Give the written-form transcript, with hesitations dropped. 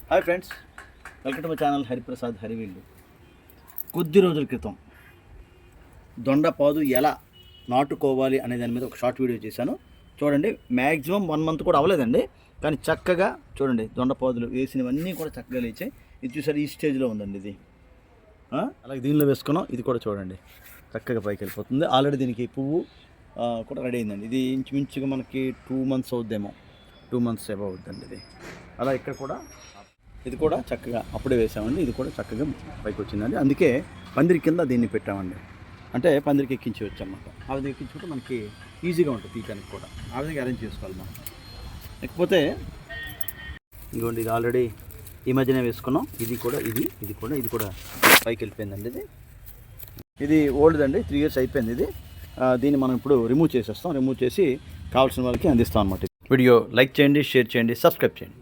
Hi friends, welcome to my channel Hariprasad హరివీళ్ళు. కొద్ది రోజుల క్రితం దొండపాదు ఎలా నాటుకోవాలి అనే దాని మీద ఒక షార్ట్ వీడియో చేశాను. చూడండి, మ్యాక్సిమం 1 month కూడా అవ్వలేదండి, కానీ చక్కగా చూడండి దొండపాదులు వేసినవన్నీ కూడా చక్కగా లేచాయి. ఇది చూసారు, ఈ స్టేజ్లో ఉందండి ఇది. అలాగే దీనిలో వేసుకున్నాం, ఇది కూడా చూడండి చక్కగా పైకి వెళ్ళిపోతుంది. ఆల్రెడీ దీనికి పువ్వు కూడా రెడీ అయిందండి. ఇది ఇంచుమించుగా మనకి 2 months అవుద్దేమో, 2 months ఏమో అవుద్దండి ఇది. అలా ఇక్కడ కూడా ఇది కూడా చక్కగా అప్పుడే వేసామండి. ఇది కూడా చక్కగా పైకి వచ్చిందండి. అందుకే పందిరి కింద దీన్ని పెట్టామండి. అంటే పందిరికి ఎక్కించి వచ్చామన్నమాట. ఆ విధంగా ఎక్కించుకుంటే మనకి ఈజీగా ఉంటుంది తీయడానికి కూడా. ఆ విధంగా అరేంజ్ చేసుకోవాలి మనం. లేకపోతే ఇదిగోండి, ఇది ఆల్రెడీ ఈ మధ్యనే వేసుకున్నాం. ఇది కూడా పైకి వెళ్ళిపోయిందండి. ఇది ఓల్డ్ అండి, 3 years అయిపోయింది ఇది. దీన్ని మనం ఇప్పుడు రిమూవ్ చేసేస్తాం. రిమూవ్ చేసి కావాల్సిన వాళ్ళకి అందిస్తాం అన్నమాట. వీడియో లైక్ చేయండి, షేర్ చేయండి, సబ్స్క్రైబ్ చేయండి.